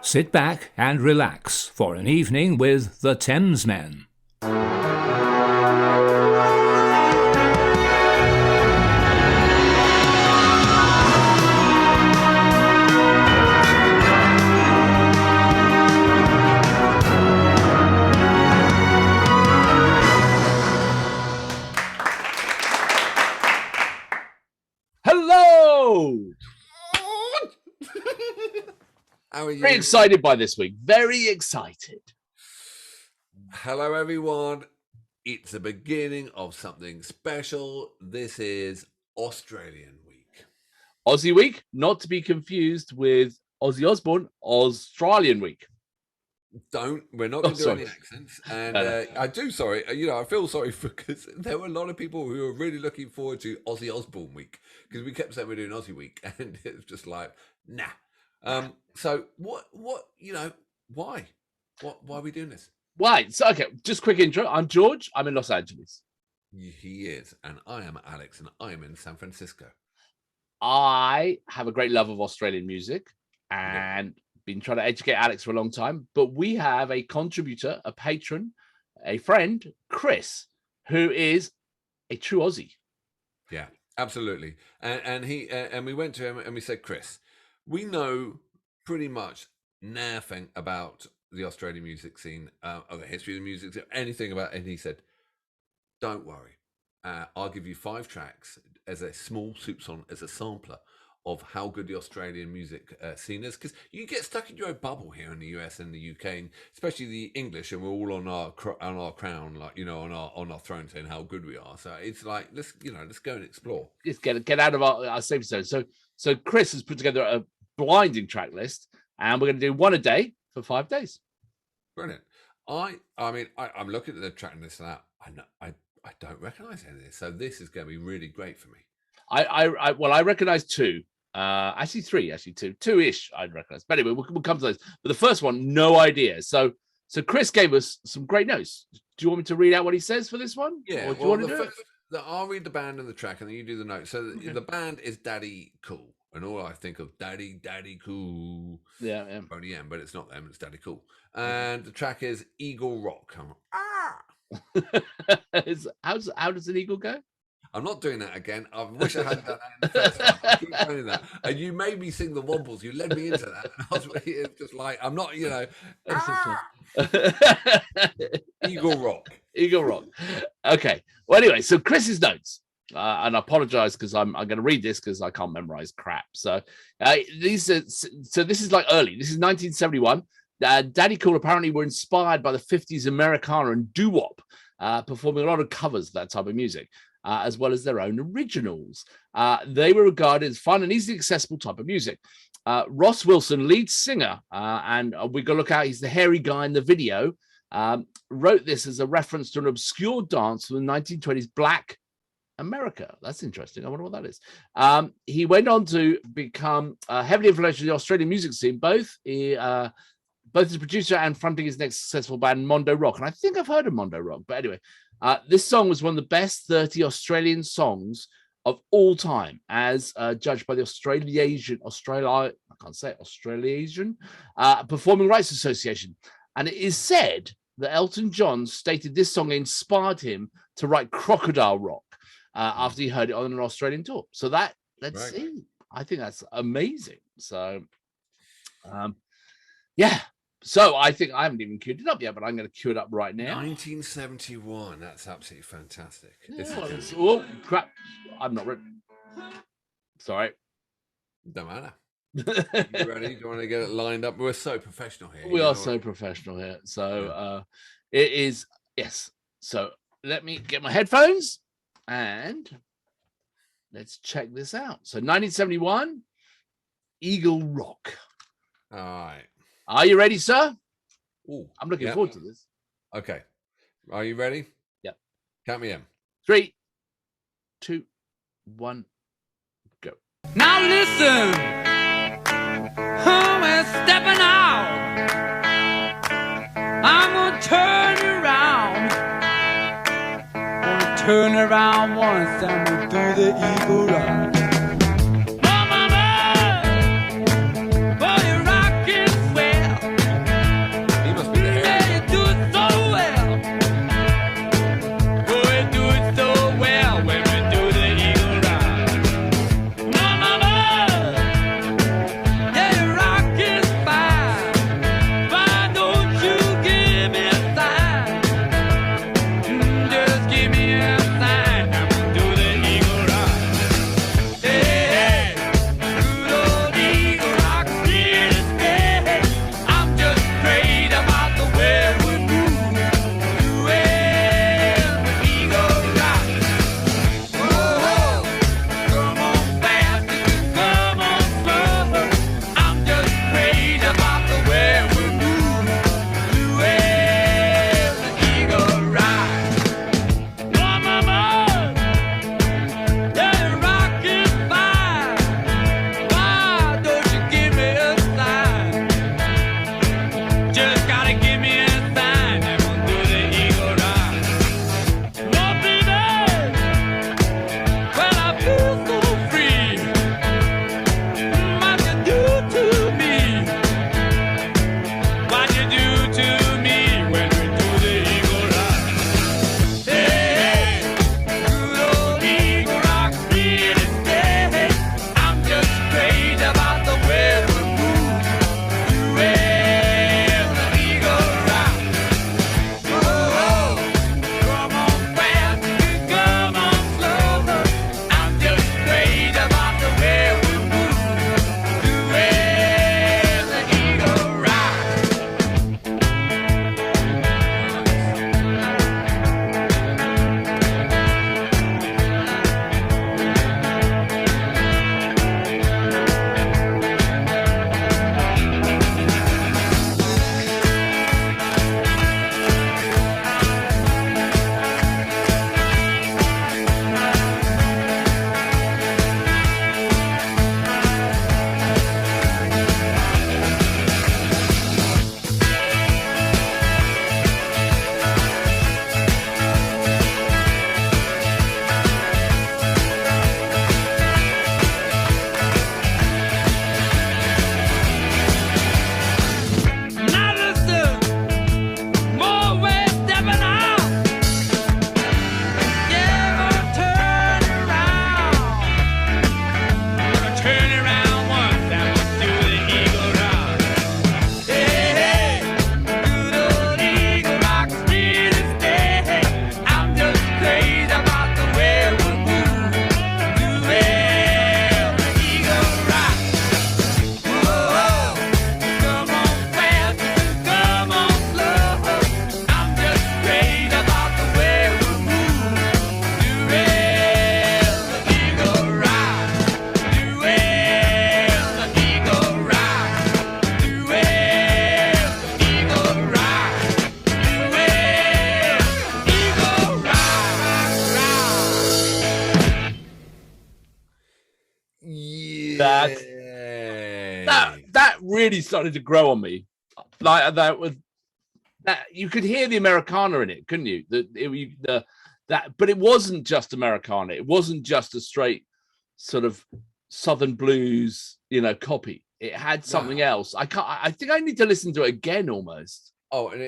Sit back and relax for an evening with the Thamesmen. Hello! How are you? Very excited by this week. Very excited. Hello, everyone. It's the beginning of something special. This is Australian Week. Aussie Week, not to be confused with Ozzy Osbourne, Australian Week. We're not going to do any accents. And No. I feel sorry because there were a lot of people who were really looking forward to Ozzy Osbourne Week because we kept saying we're doing Aussie Week and it was just like, nah. So why? Why are we doing this? Why? So, okay, just quick intro. I'm George. I'm in Los Angeles. He is. And I am Alex and I am in San Francisco. I have a great love of Australian music and been trying to educate Alex for a long time. But we have a contributor, a patron, a friend, Chris, who is a true Aussie. Yeah, absolutely. And we went to him and we said, Chris, we know pretty much nothing about the Australian music scene, or the history of the music scene, anything about it. And he said, don't worry. I'll give you 5 tracks as a small soup song, as a sampler of how good the Australian music scene is. Because you get stuck in your own bubble here in the US and the UK, and especially the English, and we're all on our crown, like, on our throne saying how good we are. So it's like, let's go and explore. Let's get out of our safe zone. So Chris has put together a blinding track list, and we're going to do one a day for 5 days. Brilliant. I'm looking at the track list now. I don't recognize any of this, so this is going to be really great for me. I recognize 2, actually 3, actually 2-ish. I'd recognize, but anyway, we'll come to those. But the first one, no idea. So Chris gave us some great notes. Do you want me to read out what he says for this one? Yeah. Or do you want to do it? I'll read the band and the track, and then you do the notes. So the band is Daddy Cool, and all I think of Daddy Cool. Yeah. Only M, but it's not them. It's Daddy Cool, and the track is Eagle Rock. How does an eagle go? I'm not doing that again. I wish I hadn't done that in the first time. I keep doing that. And you made me sing the Wombles. You led me into that. And I was really just like, I'm not, Eagle Rock. Eagle Rock. Okay. Well, anyway, so Chris's notes. And I apologize because I'm going to read this because I can't memorize crap. So this is like early. This is 1971. Daddy Cool apparently were inspired by the 50s Americana and doo-wop, performing a lot of covers of that type of music. As well as their own originals. They were regarded as fun and easily accessible type of music. Ross Wilson, lead singer, and we got to look out, he's the hairy guy in the video, wrote this as a reference to an obscure dance from the 1920s Black America. That's interesting. I wonder what that is. He went on to become heavily influential in the Australian music scene, both as a producer and fronting his next successful band, Mondo Rock. And I think I've heard of Mondo Rock, but anyway, this song was one of the best 30 Australian songs of all time, as judged by the Australasian Performing Rights Association. And it is said that Elton John stated this song inspired him to write Crocodile Rock after he heard it on an Australian tour. So let's see. I think that's amazing. So, yeah. So I think I haven't even queued it up yet, but I'm going to queue it up right now. 1971. That's absolutely fantastic. Yeah, oh, crap. I'm not ready. Sorry. Don't matter. You ready? Do you want to get it lined up? We're so professional here. We are so professional here. So it is, yes. So let me get my headphones and let's check this out. So 1971, Eagle Rock. All right. Are you ready, sir? Ooh, I'm looking forward to this. Okay. Are you ready? Yep. Count me in. 3, 2, 1, go. Now listen, who is stepping out? I'm gonna turn you around. Gonna turn around once and we'll do the eagle ride. He must be the hair. that really started to grow on me. Like that was that you could hear the Americana in it, couldn't you? But it wasn't just Americana. It wasn't just a straight sort of Southern blues, copy. It had something else. I think I need to listen to it again almost. Oh, and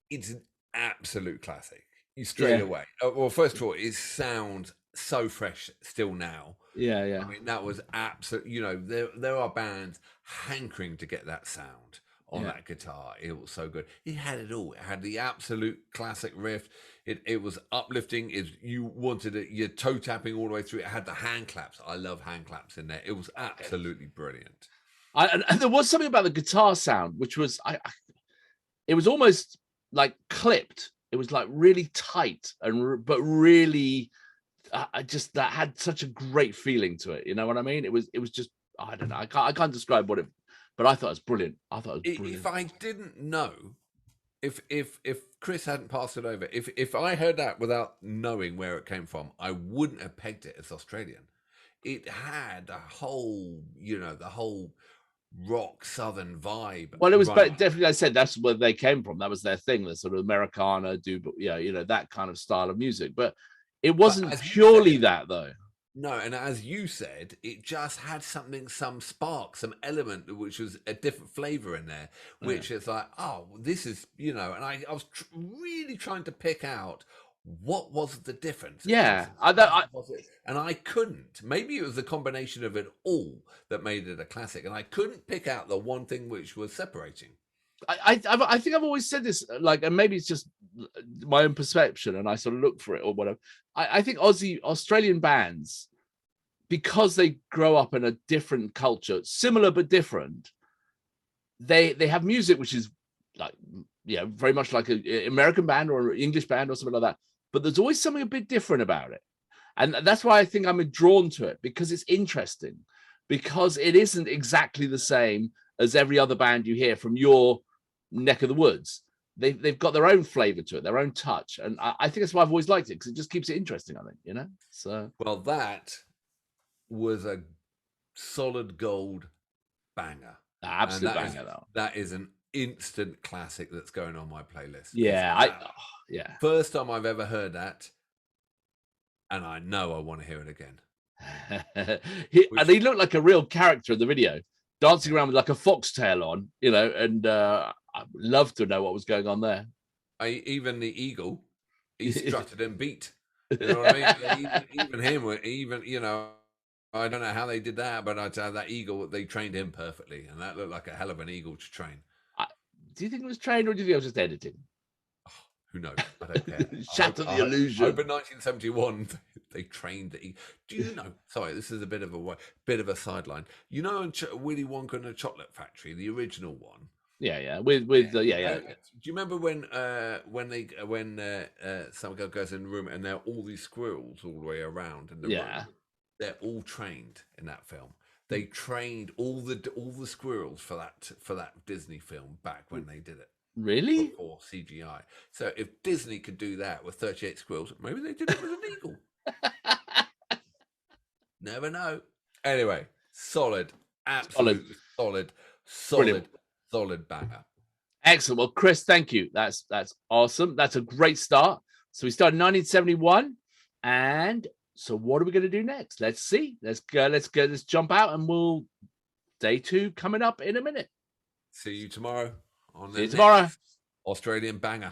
it's an absolute classic. You straight away. Well, first of all, it sounds so fresh still now. Yeah. I mean, that was absolute. There are bands hankering to get that sound on that guitar. It was so good. It had it all. It had the absolute classic riff. It was uplifting. You wanted it. You're toe tapping all the way through. It had the hand claps. I love hand claps in there. It was absolutely brilliant. And there was something about the guitar sound, which was it was almost like clipped. It was like really tight but really just that had such a great feeling to it. You know what I mean? It was just, I don't know. I can't describe what it, but I thought it was brilliant. If I didn't know, if Chris hadn't passed it over, if I heard that without knowing where it came from, I wouldn't have pegged it as Australian. It had the whole rock southern vibe. Well, it was running. definitely. I said that's where they came from. That was their thing, the sort of Americana, that kind of style of music. But it wasn't purely that, though. No, and as you said, it just had something, some spark, some element, which was a different flavor in there, which is like, oh, this is, and I was really trying to pick out what was the difference. Yeah, and I couldn't. Maybe it was the combination of it all that made it a classic, and I couldn't pick out the one thing which was separating. I think I've always said this, and maybe it's just my own perception, and I sort of look for it or whatever. I think Australian bands, because they grow up in a different culture, similar but different, they have music which is very much like an American band or an English band or something like that. But there's always something a bit different about it, and that's why I think I'm drawn to it, because it's interesting, because it isn't exactly the same as every other band you hear from your neck of the woods. They've got their own flavor to it, their own touch, and I think that's why I've always liked it, because it just keeps it interesting. I think, So well, that was a solid gold banger, absolute banger. That is an instant classic that's going on my playlist. Yeah, First time I've ever heard that, and I know I want to hear it again. And he looked like a real character in the video, dancing around with like a foxtail on, and I'd love to know what was going on there. Even the eagle, he strutted and beat. You know what I mean? even him, I don't know how they did that, but that eagle, they trained him perfectly, and that looked like a hell of an eagle to train. Do you think it was trained, or do you think it was just editing? Oh, who knows? I don't care. Shatter the illusion. I hope in 1971 they trained the eagle. Do you know? Sorry, this is a bit of a sideline. In Willy Wonka and the Chocolate Factory, the original one. Yeah. Do you remember when some girl goes in the room and there are all these squirrels all the way around in the room? They're all trained in that film. They trained all the squirrels for that Disney film back when they did it. Really? Before CGI. So if Disney could do that with 38 squirrels, maybe they did it with an eagle. Never know. Anyway, solid, absolutely solid banger. Excellent. Well, Chris, thank you. That's awesome. That's a great start. So we started in 1971, and so what are we going to do next? Let's see. Let's jump out, and day 2 coming up in a minute. See you tomorrow on the See you tomorrow. Australian banger.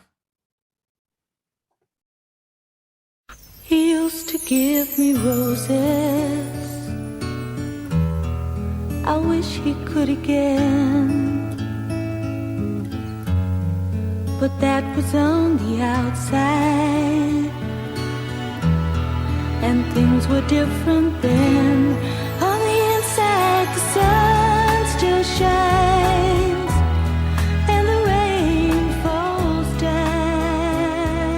He used to give me roses. I wish he could again. But that was on the outside, and things were different then. On the inside, the sun still shines, and the rain falls down,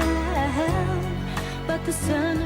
but the sun